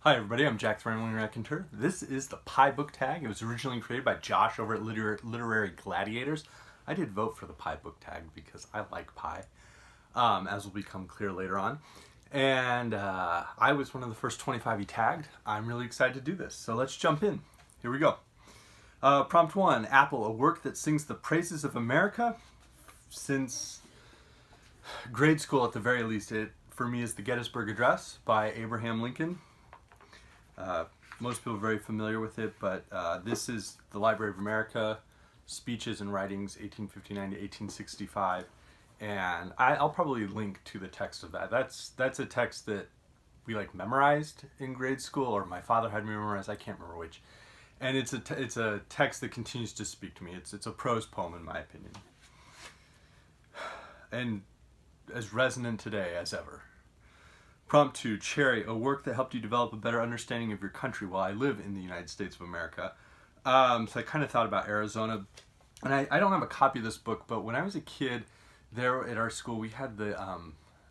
Hi everybody, I'm Jack the Rambling Raconteur. This is the Pie Book Tag. It was originally created by Josh over at Literary Gladiators. I did vote for the Pie Book Tag because I like pie, as will become clear later on. And I was one of the first 25 he tagged. I'm really excited to do this, so let's jump in. Here we go. Prompt 1, Apple, a work that sings the praises of America since grade school at the very least. It, for me, is the Gettysburg Address by Abraham Lincoln. Most people are very familiar with it, but this is the Library of America, Speeches and Writings, 1859 to 1865, and I'll probably link to the text of that. That's a text that we memorized in grade school, or my father had me memorize. I can't remember which, and it's a text that continues to speak to me. It's a prose poem in my opinion, and as resonant today as ever. Prompt 2, Cherry, a work that helped you develop a better understanding of your country while I live in the United States of America. So I kind of thought about Arizona, and I don't have a copy of this book, but when I was a kid, there at our school we had the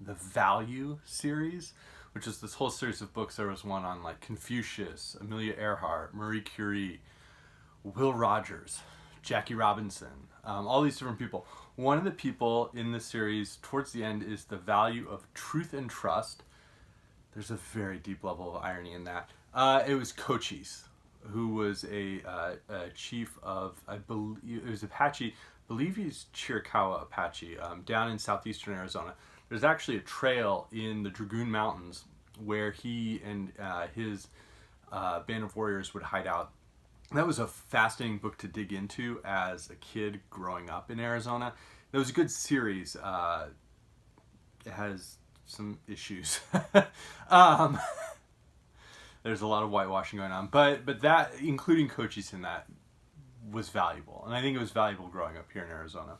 Value series, which is this whole series of books. There was one on Confucius, Amelia Earhart, Marie Curie, Will Rogers, Jackie Robinson, all these different people. One of the people in the series towards the end is the value of truth and trust. There's a very deep level of irony in that. It was Cochise, who was a chief of, I believe, it was Apache, I believe he's Chiricahua Apache, down in southeastern Arizona. There's actually a trail in the Dragoon Mountains where he and his band of warriors would hide out. That was a fascinating book to dig into as a kid growing up in Arizona. It was a good series. It has some issues. There's a lot of whitewashing going on, but that, including Cochise in that, was valuable, and I think it was valuable growing up here in Arizona.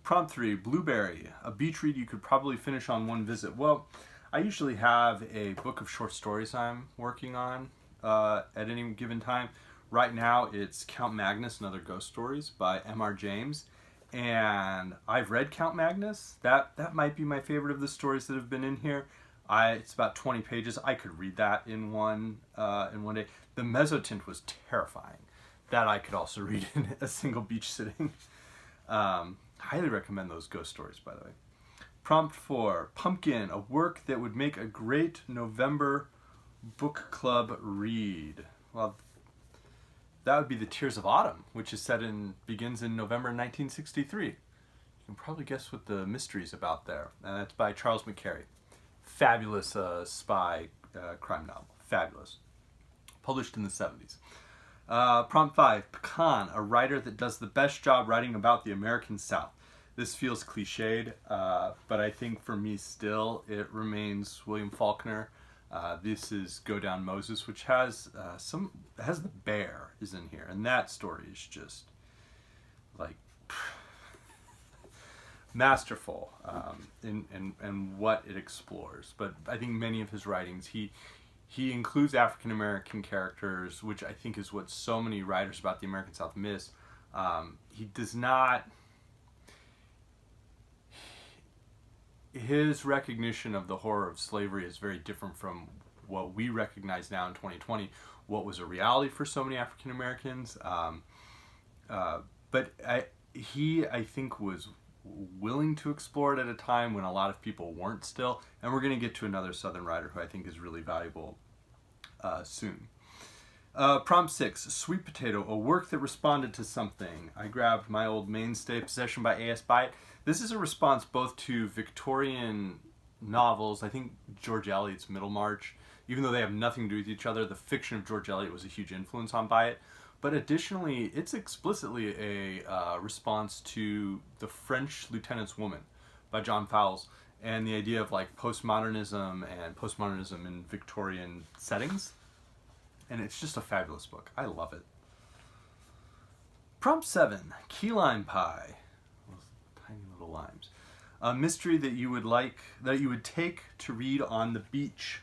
Prompt 3, Blueberry, a beach read you could probably finish on one visit. Well, I usually have a book of short stories I'm working on at any given time. Right now it's Count Magnus and Other Ghost Stories by M.R. James. And I've read Count Magnus. That might be my favorite of the stories that have been in here. It's about 20 pages. I could read that in one day. The Mezzotint was terrifying. That I could also read in a single beach sitting. Highly recommend those ghost stories, by the way. Prompt 4, Pumpkin, a work that would make a great November book club read. Well, that would be The Tears of Autumn, which begins in November 1963. You can probably guess what the mystery is about there. And that's by Charles McCary. Fabulous spy crime novel. Fabulous. Published in the 70s. Prompt 5, Pecan, a writer that does the best job writing about the American South. This feels cliched, but I think for me still it remains William Faulkner. This is Go Down Moses, which has the bear is in here, and that story is just masterful in what it explores. But I think many of his writings, he includes African American characters, which I think is what so many writers about the American South miss. He does not. His recognition of the horror of slavery is very different from what we recognize now in 2020, what was a reality for so many African Americans. But he, I think, was willing to explore it at a time when a lot of people weren't still. And we're going to get to another Southern writer who I think is really valuable soon. Prompt 6, Sweet Potato, a work that responded to something. I grabbed my old mainstay, Possession by A.S. Byatt. This is a response both to Victorian novels, I think George Eliot's Middlemarch, even though they have nothing to do with each other. The fiction of George Eliot was a huge influence on Byatt. But additionally, it's explicitly a response to The French Lieutenant's Woman by John Fowles, and the idea of postmodernism and postmodernism in Victorian settings. And it's just a fabulous book. I love it. Prompt 7, Key Lime Pie. Those tiny little limes. A mystery that you would take to read on the beach.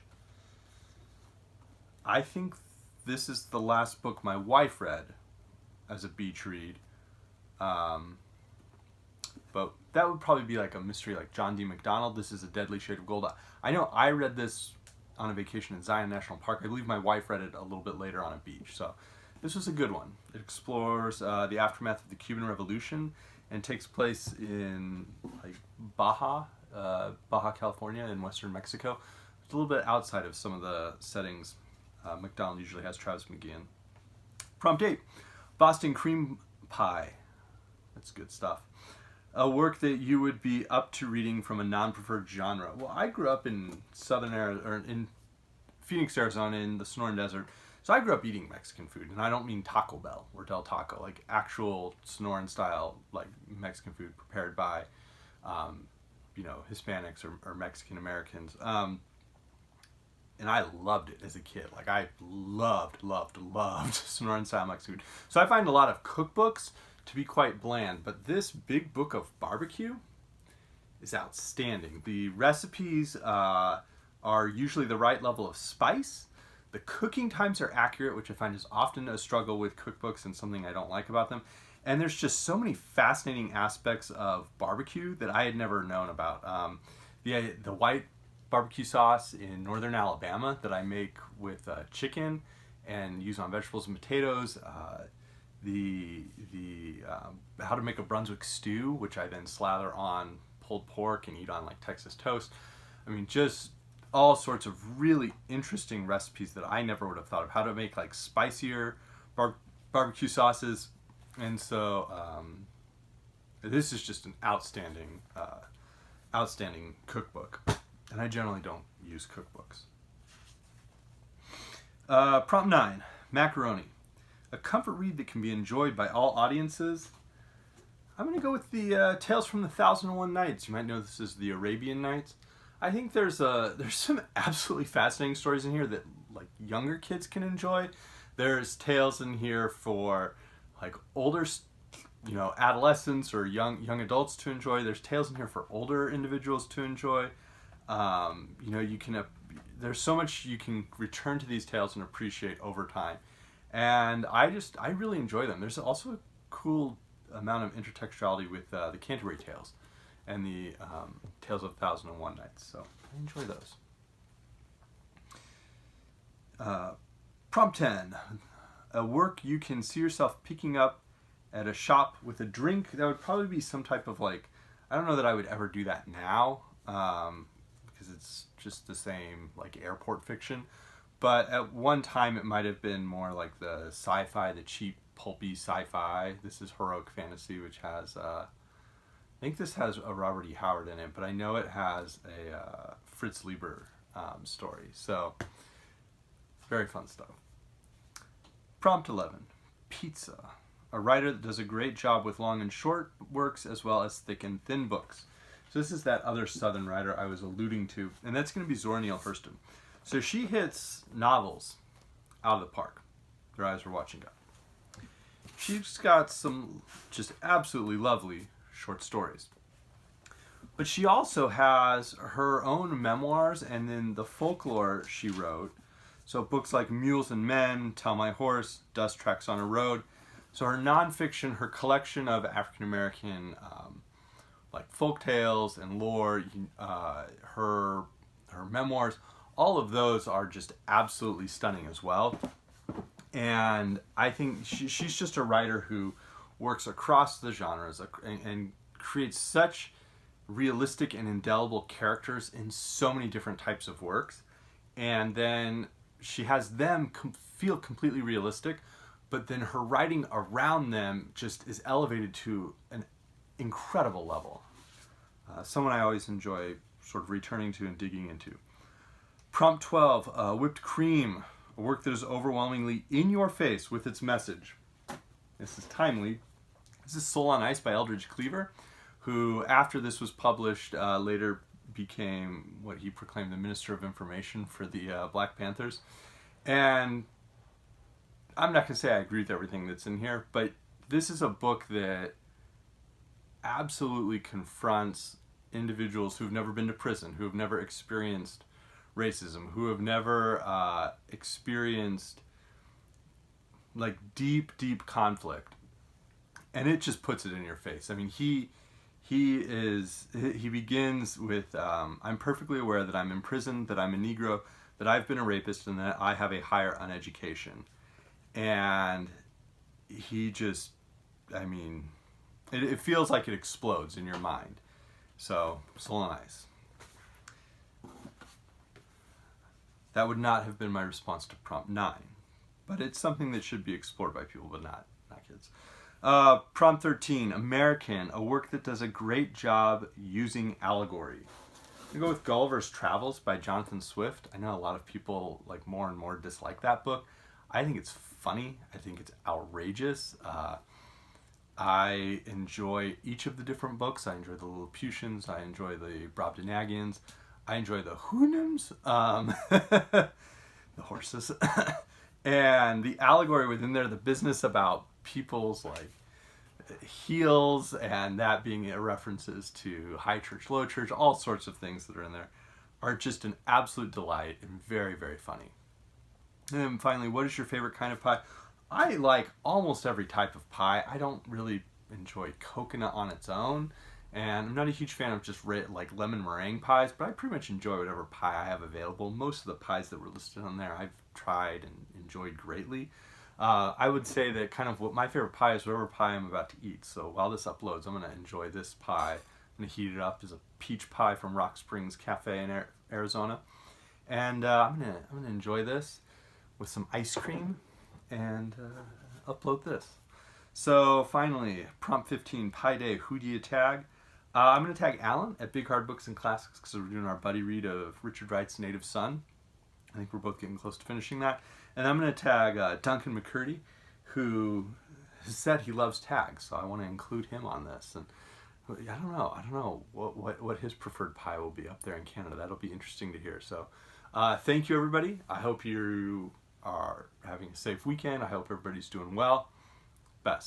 I think this is the last book my wife read as a beach read. But that would probably be a mystery like John D. MacDonald. This is A Deadly Shade of Gold. I know I read this on a vacation in Zion National Park. I believe my wife read it a little bit later on a beach. So this was a good one. It explores the aftermath of the Cuban Revolution and takes place in like Baja California in western Mexico. It's a little bit outside of some of the settings McDonald usually has Travis McGee. Prompt 8, Boston Cream Pie. That's good stuff. A work that you would be up to reading from a non-preferred genre. Well, I grew up in in Phoenix, Arizona, in the Sonoran Desert. So I grew up eating Mexican food, and I don't mean Taco Bell or Del Taco, like actual Sonoran style, like Mexican food prepared by, Hispanics or Mexican Americans. And I loved it as a kid. Like I loved Sonoran style Mexican food. So I find a lot of cookbooks to be quite bland, but this big book of barbecue is outstanding. The recipes are usually the right level of spice. The cooking times are accurate, which I find is often a struggle with cookbooks and something I don't like about them. And there's just so many fascinating aspects of barbecue that I had never known about. The white barbecue sauce in northern Alabama that I make with chicken and use on vegetables and potatoes. How to make a Brunswick stew, which I then slather on pulled pork and eat on like Texas toast. I mean, just all sorts of really interesting recipes that I never would have thought of. How to make like spicier barbecue sauces. And so this is just an outstanding cookbook. And I generally don't use cookbooks. Prompt 9, Macaroni. A comfort read that can be enjoyed by all audiences. I'm going to go with the Tales from the 1001 Nights. You might know this as the Arabian Nights. I think there's some absolutely fascinating stories in here that like younger kids can enjoy. There's tales in here for like older, adolescents or young adults to enjoy. There's tales in here for older individuals to enjoy. There's so much you can return to these tales and appreciate over time. And I really enjoy them. There's also a cool amount of intertextuality with the Canterbury Tales and the Tales of 1001 Nights. So I enjoy those. Prompt 10. A work you can see yourself picking up at a shop with a drink. That would probably be some type of like, I don't know that I would ever do that now because it's just the same like airport fiction. But at one time, it might have been more like the sci-fi, the cheap, pulpy sci-fi. This is Heroic Fantasy, which has, I think this has a Robert E. Howard in it, but I know it has a Fritz Leiber story. So, very fun stuff. Prompt 11, Pizza. A writer that does a great job with long and short works as well as thick and thin books. So this is that other Southern writer I was alluding to, and that's going to be Zora Neale Hurston. So she hits novels out of the park. Their eyes were watching God. She's got some just absolutely lovely short stories. But she also has her own memoirs and then the folklore she wrote. So books like Mules and Men, Tell My Horse, Dust Tracks on a Road. So her nonfiction, her collection of African American like folk tales and lore, her memoirs, all of those are just absolutely stunning as well. And I think she's just a writer who works across the genres and creates such realistic and indelible characters in so many different types of works. And then she has them feel completely realistic, but then her writing around them just is elevated to an incredible level. Someone I always enjoy sort of returning to and digging into. Prompt 12, Whipped Cream, a work that is overwhelmingly in your face with its message. This is timely. This is Soul on Ice by Eldridge Cleaver, who after this was published later became what he proclaimed the Minister of Information for the Black Panthers. And I'm not going to say I agree with everything that's in here, but this is a book that absolutely confronts individuals who've never been to prison, who have never experienced racism, who have never experienced like deep conflict, and it just puts it in your face. I mean, he begins with I'm perfectly aware that I'm in prison, that I'm a Negro, that I've been a rapist and that I have a higher uneducation. And he just, I mean, it feels like it explodes in your mind. So, nice. That would not have been my response to prompt 9. But it's something that should be explored by people, but not kids. Prompt 13, American, a work that does a great job using allegory. I'm going to go with Gullivers Travels by Jonathan Swift. I know a lot of people like more and more dislike that book. I think it's funny. I think it's outrageous. I enjoy each of the different books. I enjoy the Lilliputians. I enjoy the Brobdingnagians. I enjoy the Houyhnhnms, the horses. And the allegory within there, the business about people's like heels, and that being references to high church, low church, all sorts of things that are in there, are just an absolute delight and very, very funny. And then finally, what is your favorite kind of pie? I like almost every type of pie. I don't really enjoy coconut on its own, and I'm not a huge fan of just like lemon meringue pies, but I pretty much enjoy whatever pie I have available. Most of the pies that were listed on there I've tried and enjoyed greatly. I would say that kind of what my favorite pie is whatever pie I'm about to eat. So while this uploads, I'm going to enjoy this pie. I'm going to heat it up as a peach pie from Rock Springs Cafe in Arizona. And I'm going to enjoy this with some ice cream and upload this. So finally, prompt 15, Pie Day, who do you tag? I'm going to tag Alan at Big Hard Books and Classics because we're doing our buddy read of Richard Wright's Native Son. I think we're both getting close to finishing that. And I'm going to tag Duncan McCurdy, who has said he loves tags, so I want to include him on this. And I don't know what his preferred pie will be up there in Canada. That'll be interesting to hear. So thank you, everybody. I hope you are having a safe weekend. I hope everybody's doing well. Best.